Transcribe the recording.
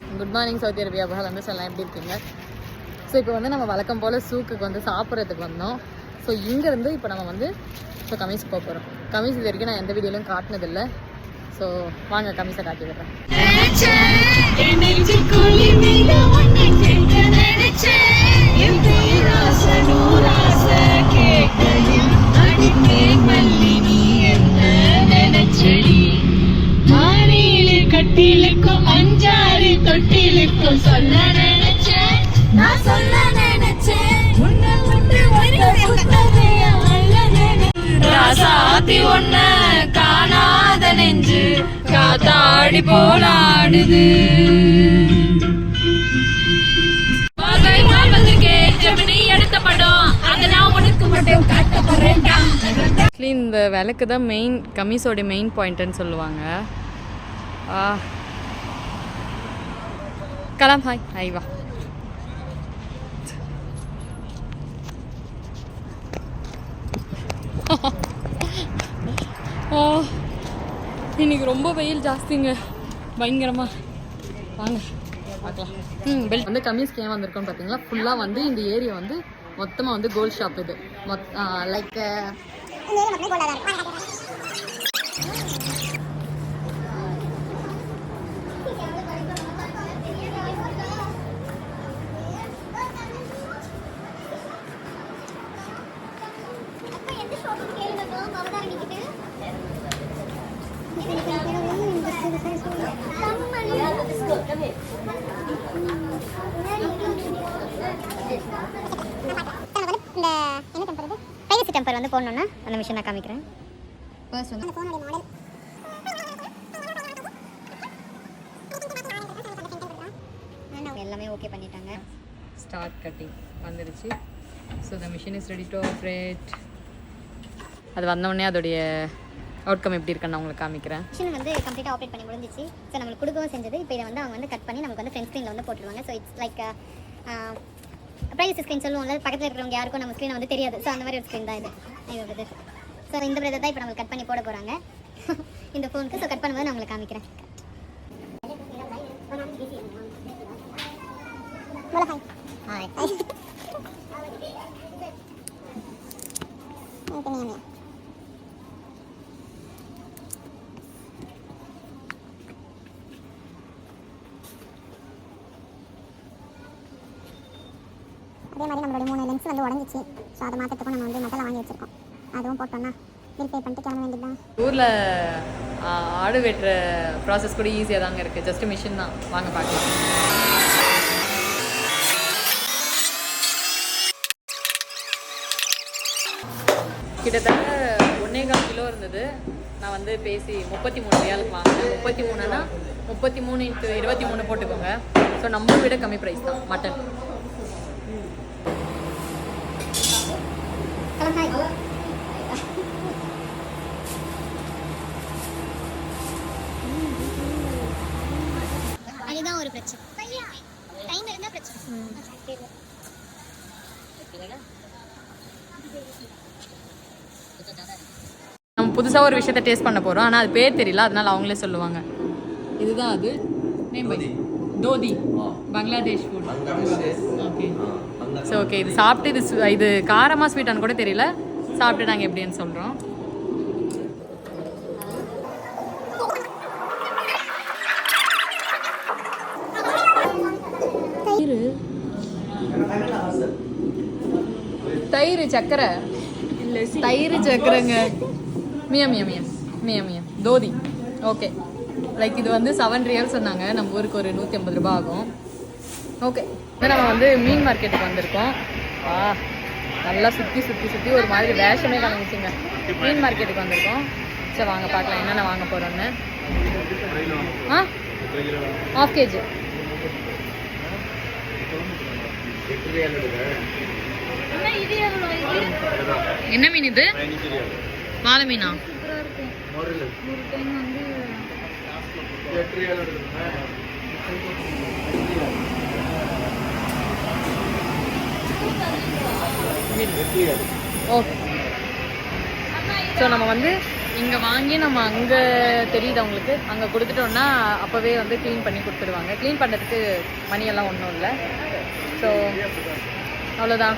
Good morning Saudi Arabia வந்து சொல்லலாம், எப்படி இருக்கீங்க? ஸோ இப்போ வந்து நம்ம வழக்கம் போல் சூக்குக்கு வந்து சாப்பிட்றதுக்கு வந்தோம். ஸோ இங்கேருந்து இப்போ நம்ம வந்து ஸோ கமீஸ் போக போகிறோம். கமீஸ் இது வரைக்கும் நான் எந்த வீடியோலையும் காட்டினதில்லை. ஸோ வாங்க கமீஸை காட்டி விடுறேன். கட்டிலுக்கும் அஞ்சாறு தொட்டிலுக்கும் சொல்ல நினைச்சேன், நான் சொல்ல நினைச்சேன், உன்னை விட்டு ராசாத்தி ஒன்ன காணாத நெஞ்சு காத்தாடி போலாடுது. இந்த விளக்கு தான் மெயின் கமீஸோட மெயின் பாயிண்ட்னு சொல்லுவாங்க. கலாம் ஹாய் ஹாய் வா. இன்னைக்கு ரொம்ப வெயில் ஜாஸ்திங்க, பயங்கரமாக. வாங்க பார்க்கலாம். பெல்ட் வந்து கமீஸ்க்கு ஏன் வந்திருக்கோன்னு பார்த்தீங்களா, ஃபுல்லாக வந்து இந்த ஏரியா வந்து மொத்தமாக வந்து கோல்ட் ஷாப். இது லைக் டெம்பர் வந்து போடணும்னா அந்த மிஷின் நான் காமிக்கிறேன். ஃபர்ஸ்ட் வந்து ஃபோனோட மாடல் எல்லாமே ஓகே பண்ணிட்டாங்க. ஸ்டார்ட் கட்டிங் வந்துடுச்சு. So the machine is ready to operate. அது வந்தோடனே அதோடைய அவுட்கம் எப்படி இருக்குன்னு நான் உங்களுக்கு காமிக்கிறேன். மிஷின் வந்து கம்ப்ளீட்டாக ஆப்ரேட் பண்ணி முடிஞ்சிச்சு. ஸோ நம்மளுக்கு கொடுக்கவும் செஞ்சது. இப்போ இதை வந்து அவங்க வந்து கட் பண்ணி நமக்கு வந்து ஃப்ரண்ட் ஸ்க்ரீனில் வந்து போட்டுருவாங்க. So it's like privacy screen சொல்லுவோம்ல, பக்கத்தில் இருக்கிறவங்க யாருக்கும் நம்ம ஸ்க்ரீனை வந்து தெரியாது. ஸோ அந்த மாதிரி ஒரு ஸ்க்ரீன் தான் இது. ஸோ இந்த பிரதர் தான் இப்போ நம்மளுக்கு கட் பண்ணி போட போகிறாங்க இந்த ஃபோனுக்கு. ஸோ கட் பண்ணும்போது நான் உங்களுக்கு காமிக்கிறேன். ஹாய் அதே மாதிரி நம்மளுடைய 3 லென்ஸ் வந்து உடஞ்சிச்சு. ஸோ அதை மாற்றத்துக்கும் நம்ம வந்து மெட்டலை வாங்கி வச்சுருக்கோம். அதுவும் போட்டோம்னா பில் பே பண்ணிட்டு கிளம்ப வேண்டியதுதான். ஊரில் ஆடு வெட்டுற ப்ராசஸ் கூட ஈஸியாக தாங்க இருக்குது. ஜஸ்ட் மிஷின் தான். வாங்க பார்க்கலாம். கிட்டத்தட்ட 1.25 கிலோ இருந்தது. நான் வந்து பேசி 33 ரியாலுக்கு வாங்கினேன். 33னா 33 × 23 போட்டுக்கோங்க. ஸோ நம்ம விட கம்மி ப்ரைஸ் தான் மட்டன். அதுதான் ஒரு பிரச்சனை. டைம் இருந்தால் பிரச்சனை. நம்ம புதுசாக ஒரு விஷயத்தை டேஸ்ட் பண்ண போகிறோம். ஆனால் அது பேர் தெரியல, அதனால அவங்களே சொல்லுவாங்க. இதுதான் அது. நேம் பை தோதி Bangladesh food. Okay so okay, இது சாப்பிட்டு இது காரமாக ஸ்வீட்டானு கூட தெரியல. சாப்பிட்டு நாங்கள் எப்படின்னு சொல்கிறோம். தயிர் சக்கரை தயிர் சக்கரைங்க. மியா மியா மியா மியா மியா தோதி. ஓகே, லைக் இது வந்து 7 ரியால் சொன்னாங்க. நம்ம ஊருக்கு ஒரு 150 ரூபா ஆகும். ஓகே, இப்போ நம்ம வந்து மீன் மார்க்கெட்டுக்கு வந்திருக்கோம். நல்லா சுற்றி ஒரு மாதிரி வேஷமே காமிச்சிங்க. மீன் மார்க்கெட்டுக்கு வந்திருக்கோம். சரி வாங்க பார்க்கலாம் என்னென்ன வாங்க போகிறோன்னு. ½ kg. என்ன மீன் இது? வாழை மீனா? ஓகே, ஸோ நம்ம வந்து இங்கே வாங்கி நம்ம அங்கே தெரியுது அவங்களுக்கு அங்கே கொடுத்துட்டோம்னா அப்போவே வந்து க்ளீன் பண்ணி கொடுத்துருவாங்க. க்ளீன் பண்ணுறதுக்கு மணியெல்லாம் ஒன்றும் இல்லை. ஸோ அவ்வளோதான்.